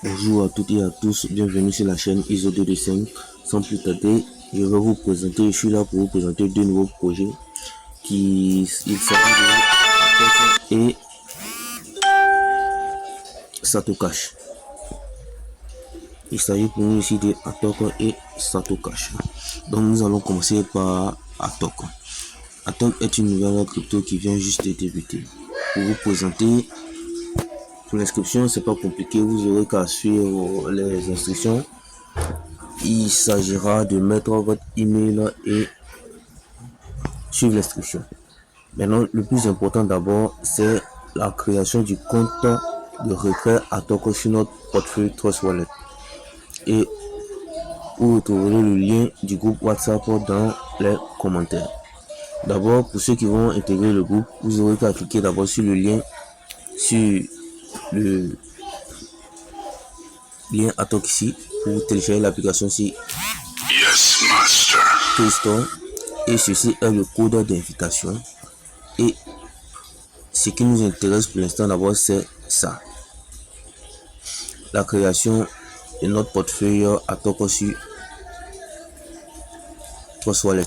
Bonjour à toutes et à tous, bienvenue sur la chaîne ISO225. Sans plus tarder, je vais vous présenter, je suis là pour vous présenter deux nouveaux projets il s'agit de et Satocash. Il s'agit pour nous ici de Atok et Satocash. Donc nous allons commencer par Atok. Atok est une nouvelle crypto qui vient juste de débuter. Pour vous présenter, pour l'inscription, c'est pas compliqué, vous aurez qu'à suivre les instructions. Il s'agira de mettre votre email et suivre l'instruction. Maintenant, le plus important d'abord, c'est la création du compte de retrait Atok sur notre portefeuille Trust Wallet. Et vous retrouverez le lien du groupe WhatsApp dans les commentaires. D'abord, pour ceux qui vont intégrer le groupe, vous aurez qu'à cliquer d'abord sur le lien Atok ici pour télécharger l'application ici. Yes, master. Play Store. Et ceci est le code d'invitation. Et ce qui nous intéresse pour l'instant d'abord, c'est ça. La création de notre portefeuille Atok sur Trust Wallet.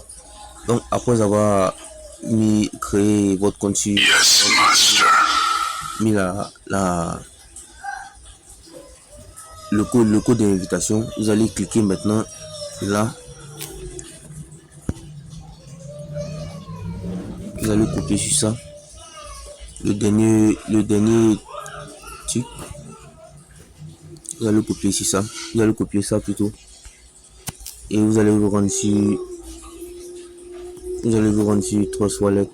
Donc, après avoir créé votre compte sur Yes, master. mis le code d'invitation, vous allez cliquer maintenant là. Vous allez copier sur ça. Le dernier truc. Vous allez copier sur ça. Vous allez copier ça plutôt. Et vous allez vous rendre sur Trust Wallet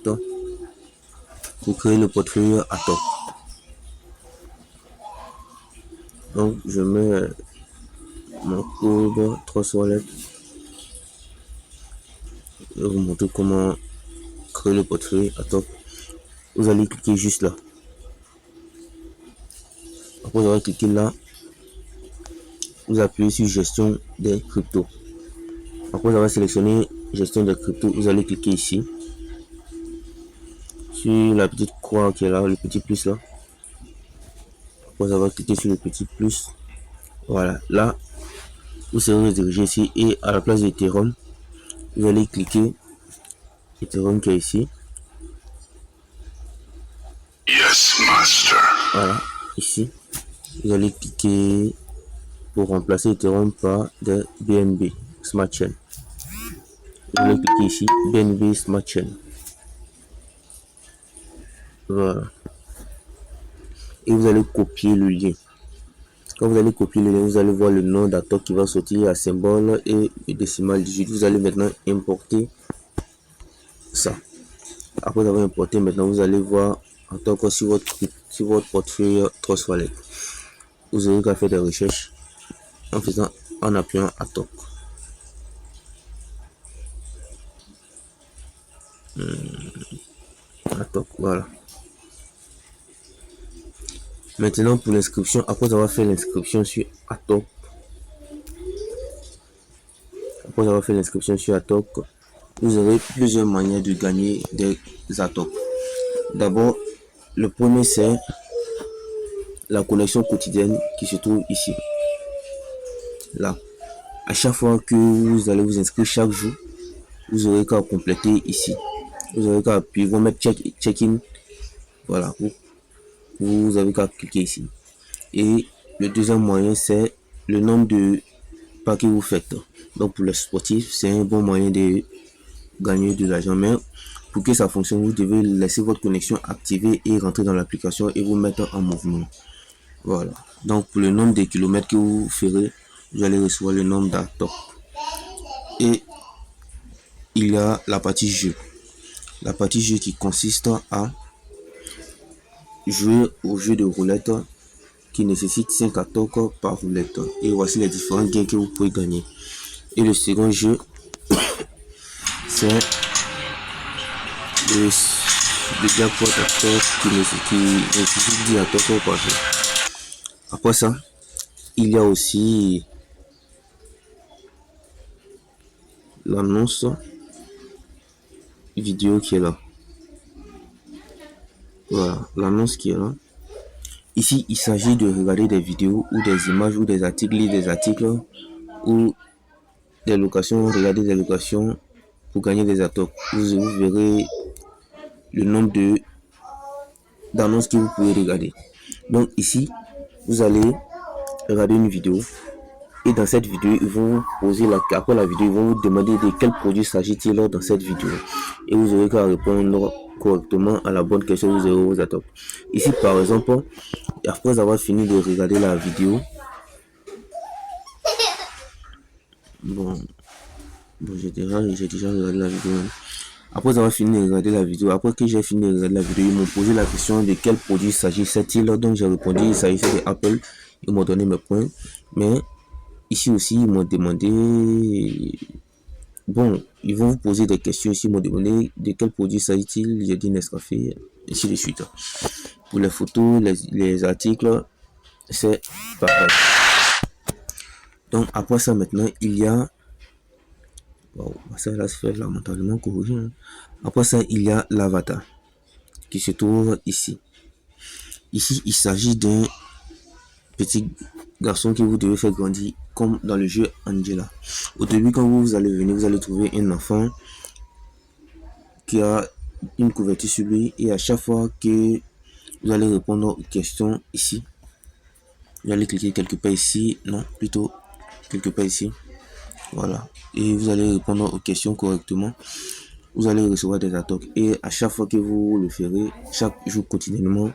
pour créer le portefeuille Atok. Donc je mets mon code Trust Wallet. Je vais vous montrer comment créer le portefeuille Atok. Vous allez cliquer juste là. Après avoir cliqué là, vous appuyez sur gestion des cryptos. Après avoir sélectionné gestion des cryptos, vous allez cliquer ici sur la petite croix qui est là, le petit plus là. Après avoir cliqué sur le petit plus, voilà, là vous serez redirigé ici et à la place d'Ethereum, vous allez cliquer Ethereum qui est ici. Yes, master. Voilà, ici. Vous allez cliquer pour remplacer Ethereum par des BNB Smart Chain. Vous allez cliquer ici, BNB Smart Chain. Voilà. Et vous allez copier le lien. Quand vous allez copier le lien, vous allez voir le nom d'Atok qui va sortir à symbole et le décimal 18. Vous allez maintenant importer ça. Après avoir importé, maintenant vous allez voir Atok sur votre portefeuille Trust Wallet. Vous aurez qu'à faire des recherches en appuyant Atok. Atok, voilà. Maintenant pour l'inscription, après avoir fait l'inscription sur Atok, vous aurez plusieurs manières de gagner des Atok. D'abord, le premier c'est la connexion quotidienne qui se trouve ici. Là, à chaque fois que vous allez vous inscrire chaque jour, vous aurez qu'à compléter ici. Vous aurez qu'à appuyer, vous mettre check-in. Voilà, vous avez qu'à cliquer ici. Et le deuxième moyen, c'est le nombre de pas que vous faites. Donc pour les sportifs, c'est un bon moyen de gagner de l'argent. Mais pour que ça fonctionne, vous devez laisser votre connexion activée et rentrer dans l'application et vous mettre en mouvement. Voilà. Donc pour le nombre de kilomètres que vous ferez, vous allez recevoir le nombre d'Atok. Et il y a la partie jeu. La partie jeu qui consiste à jouer au jeu de roulette qui nécessite 5 Atok par roulette. Et voici les différents gains que vous pouvez gagner. Et le second jeu, c'est le jackpot Atok qui nécessite 10 Atok par jour. Après ça, il y a aussi l'annonce vidéo qui est là. Voilà, l'annonce qui est là. Ici, il s'agit de regarder des vidéos ou des images ou des articles, lire des articles ou des locations, regarder des locations pour gagner des atoques. Vous verrez le nombre d'annonces que vous pouvez regarder. Donc ici, vous allez regarder une vidéo et dans cette vidéo, ils vont vous poser après la vidéo, ils vont vous demander de quel produit s'agit-il dans cette vidéo. Et vous aurez qu'à répondre correctement à la bonne question, vous aurez vos atoques. Ici, par exemple, après avoir fini de regarder la vidéo, bon j'ai déjà regardé la vidéo. Après avoir fini de regarder la vidéo, après que j'ai fini de regarder la vidéo, ils m'ont posé la question de quel produit s'agissait-il. Donc j'ai répondu, il s'agissait de Apple. Ils m'ont donné mes points. Mais ici aussi, ils m'ont demandé, bon, ils vont vous poser des questions ici, ils m'ont demandé de quel produit s'agit-il. J'ai dit Nescafé, ainsi de suite. Pour les photos, les articles, c'est pareil. Donc après ça, maintenant, il y a, wow, ça là se fait lamentalement corrigé. Après ça, il y a l'avatar qui se trouve ici. Ici, il s'agit d'un petit garçon que vous devez faire grandir comme dans le jeu Angela. Au début, quand vous allez venir, vous allez trouver un enfant qui a une couverture sur lui et à chaque fois que vous allez répondre aux questions ici, vous allez cliquer quelque part ici, non, plutôt quelque part ici, voilà, et vous allez répondre aux questions correctement. Vous allez recevoir des atoques et à chaque fois que vous le ferez, chaque jour continuellement,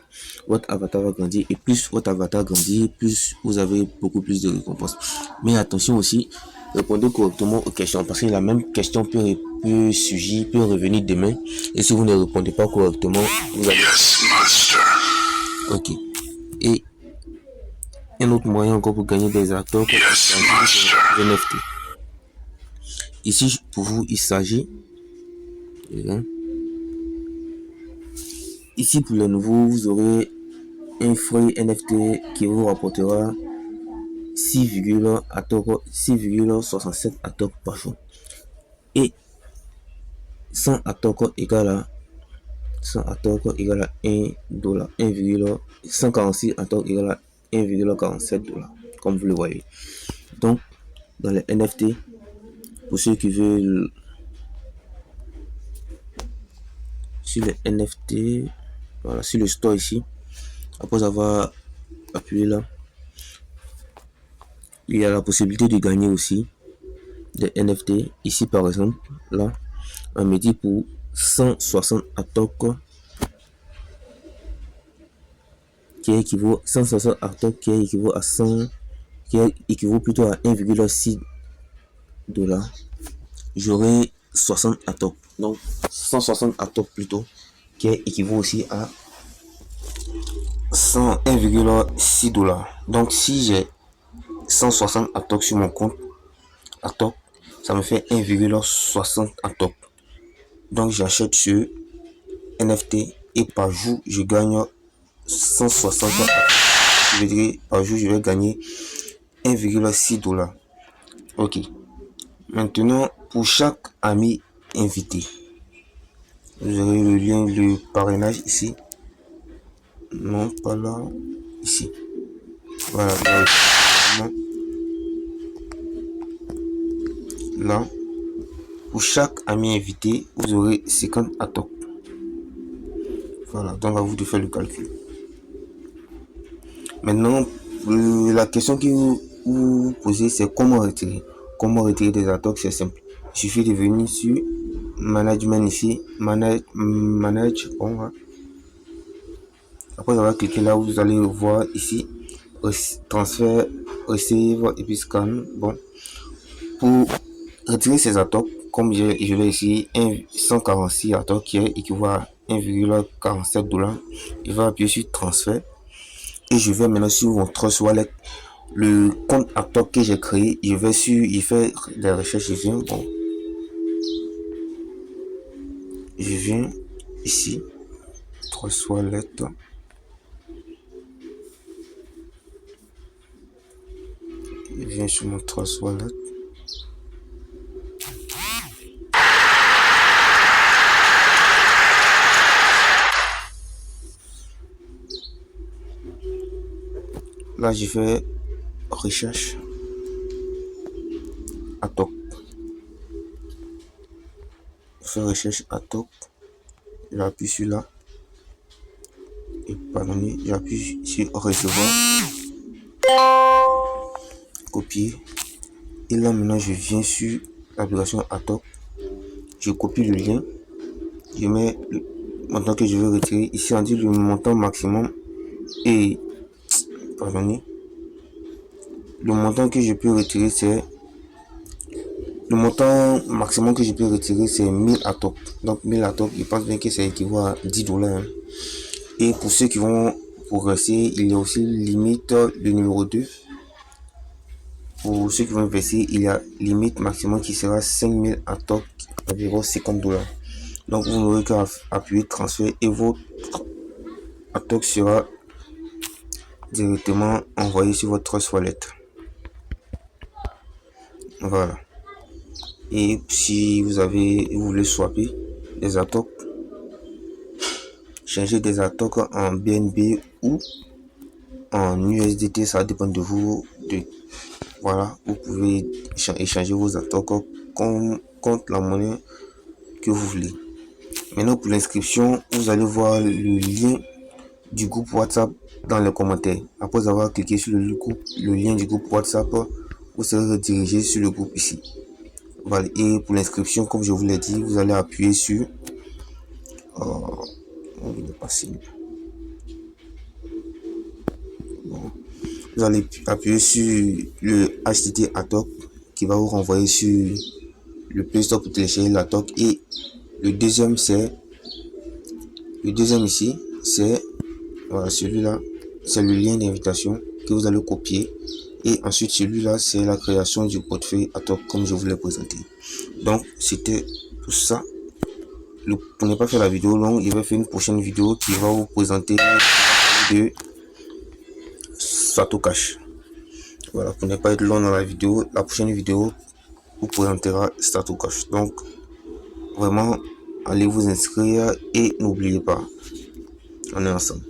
votre avatar va grandir et plus votre avatar grandit, plus vous avez beaucoup plus de récompenses. Mais attention aussi, répondez correctement aux questions parce que la même question peut surgir, peut revenir demain et si vous ne répondez pas correctement, vous allez... Yes, master. Ok. Et un autre moyen encore pour gagner des atoques, Yes, master. des NFT. Ici, pour vous, il s'agit... Ici, pour les nouveaux, vous aurez un fruit NFT qui vous rapportera 6,67 atoques par jour. Et 100 atoques égale à 100 atoques égale à 1 dollar. 146 atoques égale à 1,47 dollars. Comme vous le voyez. Donc, dans les NFT, pour ceux qui veulent sur les NFT, voilà, sur le store ici, après avoir appuyé là, il y a la possibilité de gagner aussi des NFT. Ici par exemple, là, on me dit pour 160 atoques qui équivaut 160 atoques qui équivaut à 100, qui équivaut plutôt à 1,6 dollars. J'aurai 60 atoques, donc 160 atoques plutôt, qui équivaut aussi à 101,6 dollars. Donc si j'ai 160 atoques sur mon compte atoques, ça me fait 1,60 atoques. Donc j'achète ce NFT et par jour je gagne 160 atoques. Je veux dire par jour je vais gagner 1,6 dollars. Ok. Maintenant pour chaque ami invité, vous aurez le lien, le parrainage ici. Non, pas là, ici. Voilà. Là, pour chaque ami invité, vous aurez 50 atoques. Voilà, donc à vous de faire le calcul. Maintenant, la question que vous posez, c'est comment retirer. Comment retirer des atoques, c'est simple. Il suffit de venir sur Management ici, Manage, bon, hein. Après avoir cliqué là, vous allez voir ici, transfert, receive et puis scan. Bon, pour retirer ces atoques, comme je l'ai ici, 146 atoques qui équivaut à 1,47 dollars. Je vais appuyer sur transfert et je vais maintenant sur mon Trust Wallet, le compte atoque que j'ai créé. Je vais sur, il fait des recherches, bon, je viens ici, Trust Wallet. Je viens sur mon Trust Wallet. là j'ai fait recherche Atok. Je fais recherche Atok. J'appuie sur là. Et pardonnez, j'appuie sur recevoir. Copier. Et là maintenant je viens sur l'application Atok. Je copie le lien. Je mets le montant que je veux retirer. Ici on dit le montant maximum. Et pardonnez. Le montant que je peux retirer c'est le montant maximum que je peux retirer c'est 1000 Atok. Donc 1000 Atok, je pense bien que ça équivaut à $10. Hein. Et pour ceux qui vont progresser, il y a aussi limite le numéro 2. Pour ceux qui vont investir, il y a limite maximum qui sera 5000 Atok, environ $50. Donc vous n'aurez qu'à appuyer transfert et votre Atok sera directement envoyé sur votre Trust Wallet. Voilà. Et si vous voulez swapper des Atok, changer des Atok en BNB ou en USDT, ça dépend de vous. Voilà, vous pouvez échanger vos Atok contre la monnaie que vous voulez. Maintenant pour l'inscription, vous allez voir le lien du groupe WhatsApp dans les commentaires. Après avoir cliqué sur le lien du groupe WhatsApp, vous serez redirigé sur le groupe ici. Voilà. Et pour l'inscription, comme je vous l'ai dit, vous allez appuyer sur vous allez appuyer sur le HTTP Atok qui va vous renvoyer sur le Play Store pour télécharger l'Atok. Et le deuxième ici, c'est voilà, celui-là, c'est le lien d'invitation que vous allez copier. Et ensuite celui-là, c'est la création du portefeuille Atok comme je vous l'ai présenté. Donc c'était tout ça. Pour ne pas faire la vidéo longue, je vais faire une prochaine vidéo qui va vous présenter de Satocash. Voilà, pour ne pas être long dans la vidéo, la prochaine vidéo vous présentera Satocash. Donc vraiment, allez vous inscrire et n'oubliez pas, on est ensemble.